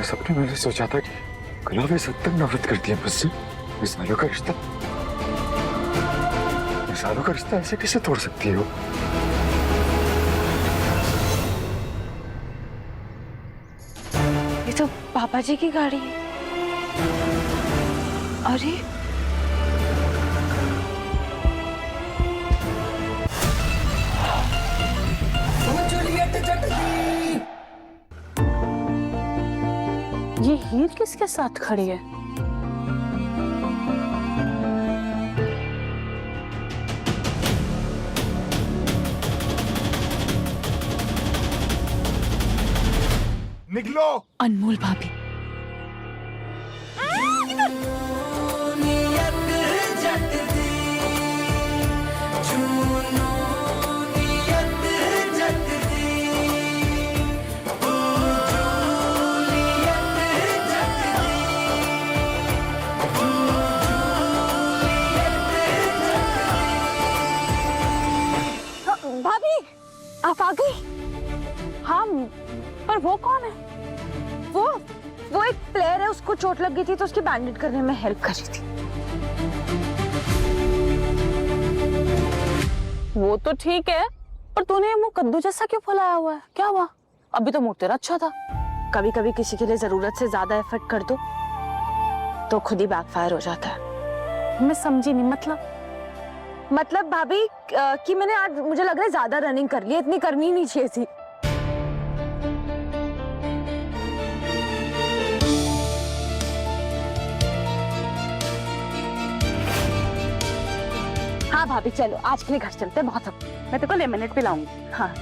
सपने मैंने सोचा था कि गुलाब इस हद तक नफरत करती है मुझसे। मिसालों का रिश्ता, मिसालों का रिश्ता ऐसे कैसे तोड़ सकती है वो? ये तो पापा जी की गाड़ी है। अरे ये हीर किसके साथ खड़ी है? निकलो। अनमोल भाभी। भाभी आप आ गई? हाँ, पर वो कौन है? वो एक प्लेयर है, उसको चोट लग गई थी तो उसकी बैंडेज करने में हेल्प कर रही थी। वो तो ठीक है, पर तूने मुंह कद्दू जैसा क्यों फुलाया हुआ है? क्या हुआ? अभी तो मुंह तेरा अच्छा था। कभी कभी किसी के लिए जरूरत से ज्यादा एफर्ट कर दो तो खुद ही बैकफायर हो जाता है। मैं समझी नहीं। मतलब भाभी कि मैंने आज, मुझे लग रहा है ज्यादा रनिंग कर ली, इतनी करनी नहीं चाहिए थी। हाँ भाभी चलो आज के लिए घर चलते हैं, बहुत अब मैं तेरे को लेमनेड पिलाऊंगी। हाँ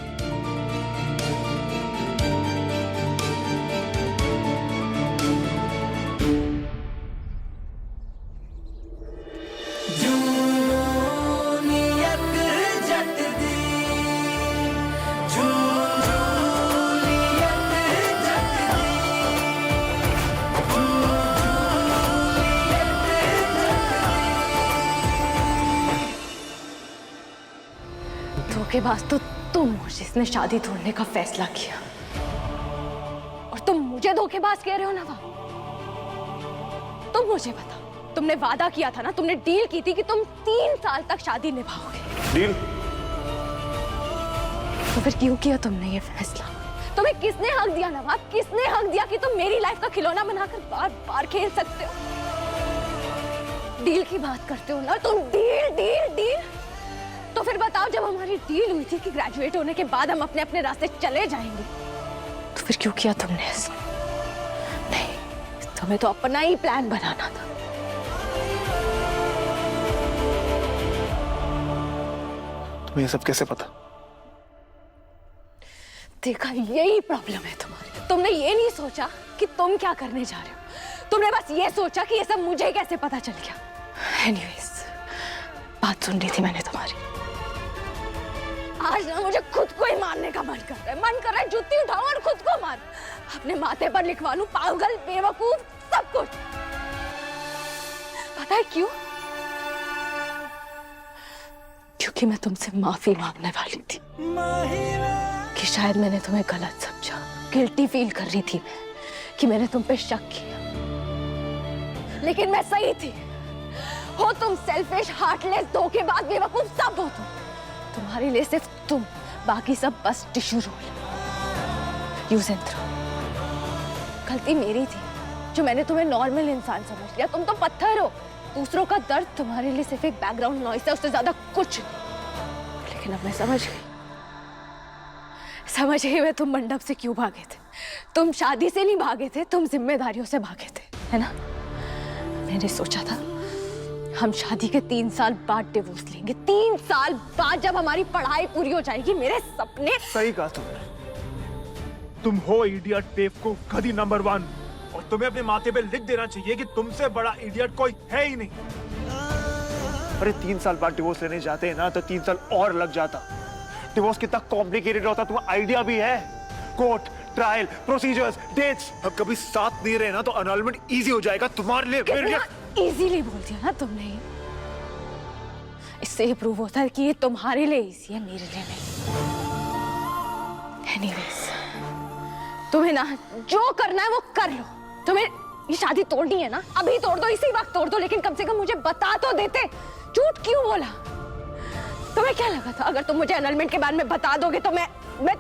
धोखेबाज तो तुम हो जिसने शादी तोड़ने का फैसला किया, और तुम मुझे धोखेबाज कह रहे हो ना? तुम मुझे बताओ, तुमने वादा किया था ना, तुमने डील की थी कि तुम 3 साल तक शादी निभाओगे। डील? तो फिर क्यों किया तुमने ये फैसला? तुम्हें किसने हक दिया नवाब, किसने हक दिया कि तुम मेरी लाइफ का खिलौना बनाकर बार बार खेल सकते हो? डील की बात करते हो ना तुम, डील डील डील। तो फिर बताओ, जब हमारी डील हुई थी कि ग्रेजुएट होने के बाद हम अपने अपने रास्ते चले जाएंगे, तो फिर क्यों किया तुमने ऐसा? नहीं, तुम्हें तो अपना ही प्लान बनाना था। तुम्हें ये सब कैसे पता? देखा, यही प्रॉब्लम है तुम्हारी। तुमने ये नहीं सोचा कि तुम क्या करने जा रहे हो, तुमने बस ये सोचा कि ये सब मुझे कैसे पता चल गया। एनीवेज, बात सुन रही थी मैंने तुम्हारी। आज ना मुझे खुद को ही मारने का मन कर रहा है, जूती उठाऊं और खुद को मार, अपने माथे पर लिखवा लूं पागल, बेवकूफ, सब कुछ। पता है क्यों? क्योंकि मैं तुमसे माफी मांगने वाली थी कि शायद मैंने तुम्हें गलत समझा। गिल्टी फील कर रही थी मैं कि मैंने तुम पे शक किया, लेकिन मैं सही थी। हो तुम सेल्फिश, हार्टलेस, धोखेबाज, बेवकूफ, सब हो तुम। तुम्हारे लिए सिर्फ तुम, बाकी सब बस tissue roll, use and throw. गलती मेरी थी जो मैंने तुम्हें नॉर्मल इंसान समझ लिया। तुम तो पत्थर हो, दूसरों का दर्द तुम्हारे लिए सिर्फ एक बैकग्राउंड नॉइस है, उससे ज्यादा कुछ नहीं। लेकिन अब मैं समझ गई मैं तुम मंडप से क्यों भागे थे। तुम शादी से नहीं भागे थे, तुम जिम्मेदारियों से भागे थे, है ना? मैंने सोचा था हम शादी के 3 साल बाद डिवोर्स लेंगे। 3 साल बाद जब हमारी पढ़ाई पूरी हो जाएगी, मेरे सपने। सही कहा तुमने। तुम हो इडियट, बेवकूफ, गधी नंबर 1, और तुम्हें अपने माथे पे लिख देना चाहिए कि तुमसे बड़ा इडियट कोई है ही नहीं। अरे 3 साल बाद डिवोर्स लेने जाते हैं ना तो 3 साल और लग जाता। डिवोर्स कितना कॉम्प्लिकेटेड होता, तुम्हें आइडिया भी है? Court, trial, procedures, dates. अब कभी साथ नहीं रहे ना तो अनलमेंट इजी हो जाएगा तुम्हारे लिए, मेरे लिए। इजीली बोल दिया ना तुमने। इससे ये प्रूव होता है कि ये तुम्हारे लिए इजी है, मेरे लिए नहीं। एनीवेज, तुम्हें ना जो करना है वो कर लो। तुम्हें ये शादी तोड़नी है ना, अभी तोड़ दो, इसी वक्त तोड़ दो, लेकिन कम से कम मुझे बता तो देते। झूठ क्यों बोला? तुम्हें क्या लगा था अगर तुम मुझे एनलमेंट के बारे में बता दोगे तो मैं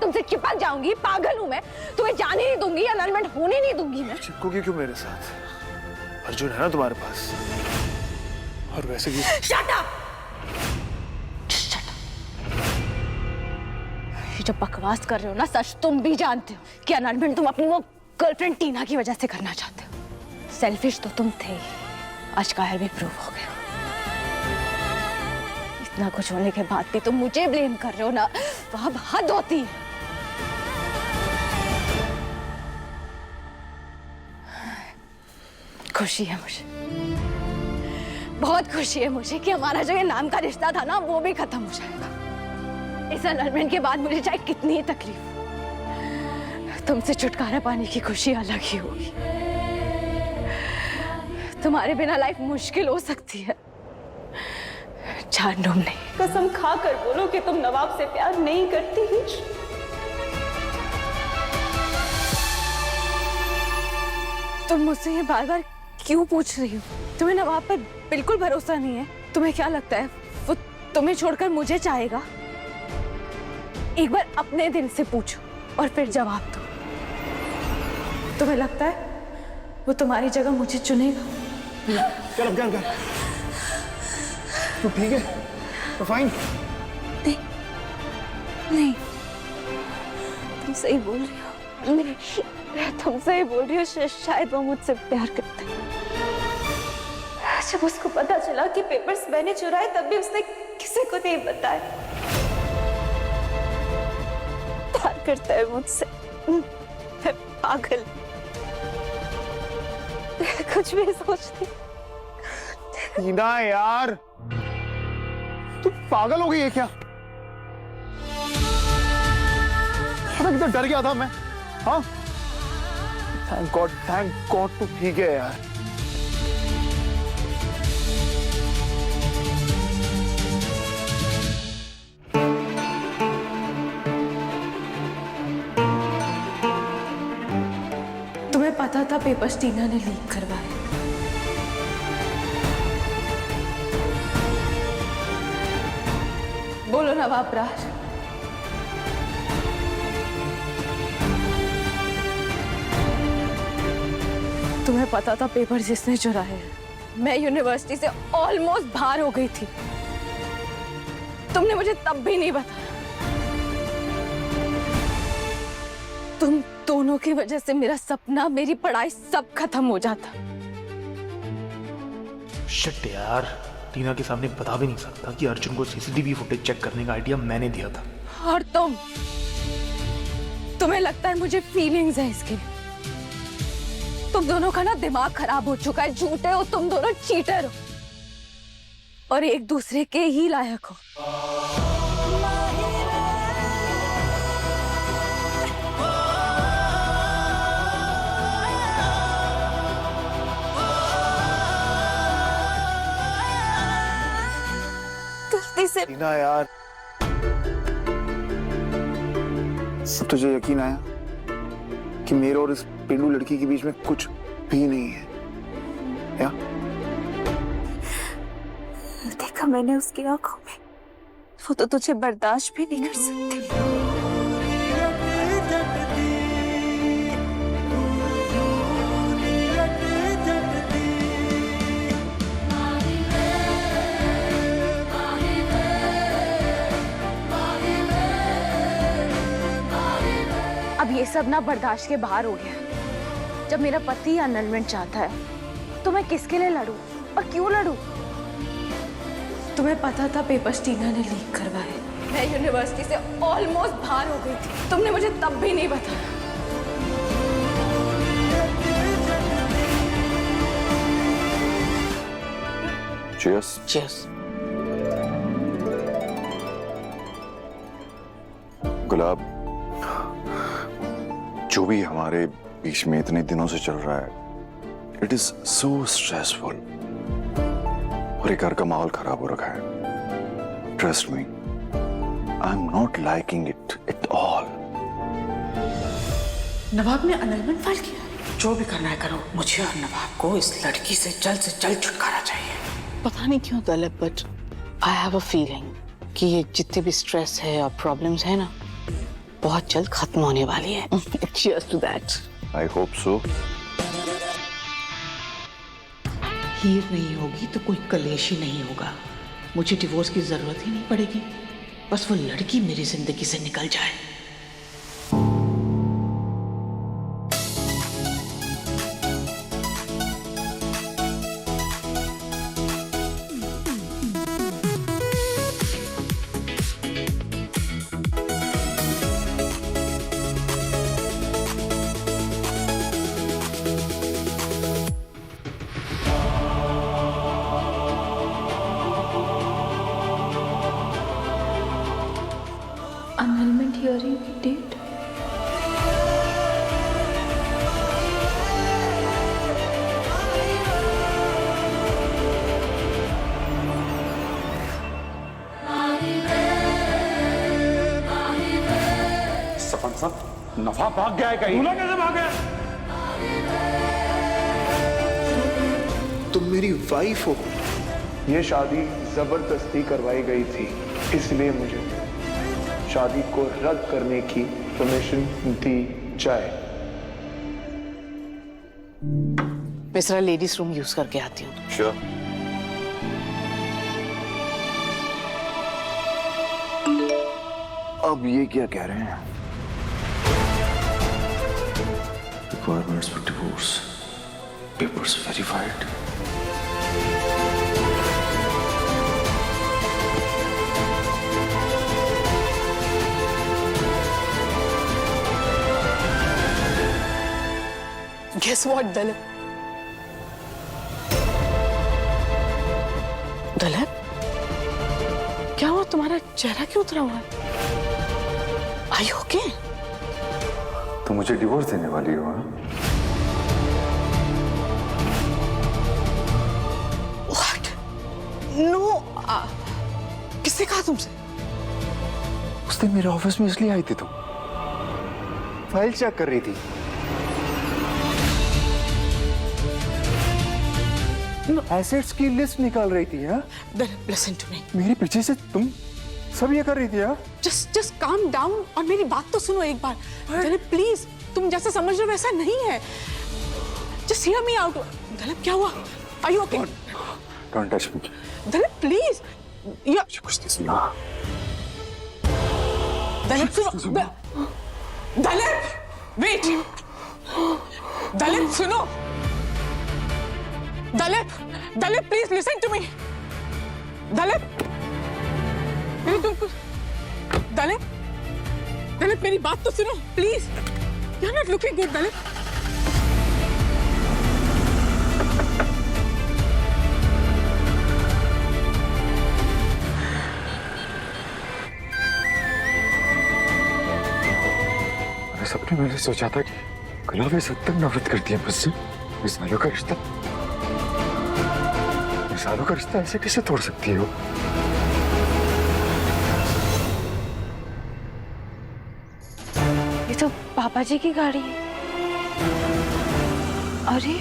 तुमसे चिपक जाऊंगी? पागल हूं मैं, तुम्हें जाने नहीं दूंगी, एनलमेंट होने नहीं दूंगी मैं। चिपकोगी क्यों मेरे साथ? अर्जुन है ना तुम्हारे पास, और वैसे भी। Shut up! Shut up! ये जो बकवास कर रहे हो ना, सच तुम भी जानते हो कि एनलमेंट तुम अपनी वो गर्लफ्रेंड टीना की वजह से करना चाहते हो। सेल्फिश तो तुम थे ही, आज कायर भी प्रूव हो गया। इतना कुछ होने के बाद भी तुम मुझे ब्लेम कर रहे हो ना, वहां हद होती है। खुशी है मुझे, बहुत खुशी है मुझे कि हमारा जो ये नाम का रिश्ता था ना, वो भी खत्म हो जाएगा। इस एनलमेंट के बाद मुझे चाहे कितनी तकलीफ हो, तुमसे छुटकारा पाने की खुशी अलग ही होगी। तुम्हारे बिना लाइफ मुश्किल हो सकती है, जानूम नहीं। कसम खा कर बोलो कि तुम नवाब से प्यार नहीं करती ही। तुम मुझसे ये बार बार क्यों पूछ रही हो? तुम्हें नवाब पर बिल्कुल भरोसा नहीं है? तुम्हें क्या लगता है वो तुम्हें छोड़कर मुझे चाहेगा? एक बार अपने दिल से पूछो और फिर जवाब दो। तुम्हें लगता है वो तुम्हारी जगह मुझे चुनेगा? क्या तू ठीक है? तो फाइन? नहीं, तुम सही बोल रही हो। मैं तुमसे ही बोल रही हूँ, शायद वो मुझसे प्यार करता है। जब उसको पता चला कि पेपर्स मैंने चुराए, तब भी उसने किसी को नहीं बताया। प्यार करता है मुझसे। मैं पागल, कुछ भी सोचती। टीना यार, तू पागल हो गई है क्या? अरे कितना डर गया था मैं। हाँ, थैंक गॉड तू ठीक है यार। तुम्हें पता था पेपर्स टीना ने लीक करवाए? बोलो नवाब राज। तुम्हें पता था पेपर जिसने चुराए हैं? मैं यूनिवर्सिटी से ऑलमोस्ट बाहर हो गई थी, तुमने मुझे तब भी नहीं बताया। तुम दोनों की वजह से मेरा सपना, मेरी पढ़ाई सब खत्म हो जाता। शिट यार, टीना के सामने बता भी नहीं सकता कि अर्जुन को सीसीटीवी फुटेज चेक करने का आइडिया मैंने दिया था। और तुम्हें लगता है मुझे फीलिंग्स है इसके? तुम दोनों का ना दिमाग खराब हो चुका है। झूठे हो तुम दोनों, चीटर हो और एक दूसरे के ही लायक हो। गलती से। टीना यार, तुझे यकीन आया कि मेरे और इस पेंडू लड़की के बीच में कुछ भी नहीं है? या? देखा मैंने उसकी आंखों में, वो तो तुझे बर्दाश्त भी नहीं कर सकती। अब ये सब ना बर्दाश्त के बाहर हो गया। जब मेरा पति अनलमेंट चाहता है तो मैं किसके लिए लड़ूं और क्यों लड़ूं? तुम्हें पता था पेपर्स टीना ने लीक करवाए? मैं यूनिवर्सिटी से ऑलमोस्ट बाहर हो गई थी, तुमने मुझे तब भी नहीं बताया। Cheers. Cheers. गुलाब, जो भी हमारे बीच में इतने दिनों से चल रहा है, इट इज सो स्ट्रेसफुल और ये घर का माहौल खराब हो रखा है। Trust me, I am not liking it at all. Nawab ने अनाइनमेंट फाइल किया? जो भी करना है करो, मुझे और नवाब को इस लड़की से जल्द छुटकारा चाहिए। पता नहीं क्यों दलत, but I have a feeling कि ये जितने भी स्ट्रेस है और प्रॉब्लम्स है ना, बहुत जल्द खत्म होने वाली है। Cheers to that. I hope so. Heer नहीं होगी तो कोई कलेश ही नहीं होगा। मुझे डिवोर्स की जरूरत ही नहीं पड़ेगी, बस वो लड़की मेरी जिंदगी से निकल जाए। annulment hearing date? सरपंच साहब, नफा भाग गया है कहीं। दूल्हा कैसे भाग गया? तुम मेरी वाइफ हो। ये शादी जबरदस्ती करवाई गई थी, इसलिए मुझे शादी को रद्द करने की परमिशन दी जाए। मैं जरा लेडीज रूम यूज करके आती हूँ। श्योर। अब ये क्या कह रहे हैं? Requirements for divorce, papers verified. Guess what, दलत? दलत, क्या हुआ? तुम्हारा चेहरा क्यों उतरा हुआ है? Are you okay? तो मुझे डिवोर्स देने वाली हो? हाँ? What? No. किसने कहा तुमसे? उस दिन मेरे ऑफिस में इसलिए आई थी तुम? फाइल चेक कर रही थी। एसेट्स की लिस्ट निकाल रही थी। हाँ? दलत, listen to me. मेरे पीछे से तुम सब ये कर रही थी। हाँ? Just calm down और मेरी बात तो सुनो एक बार। दलत प्लीज, तुम जैसा समझ रहे हो वैसा नहीं है। Just hear me out. दलत क्या हुआ? Are you okay? Don't touch me. दलत प्लीज। कुछ नहीं सुना। दलत सुनो। दलत वेट। दलत सुनो। दलत प्लीज लिसन टू मी। दलत दलत मेरी बात तो सुनो please. You are not looking good दलत। मैंने सपने में सोचा था कि गुलाबी सब तक नफरत करती है मुझसे। इस सालों का रिश्ता, इस सालों का रिश्ता ऐसे कैसे तोड़ सकती है वो? ये तो पापा जी की गाड़ी है। अरे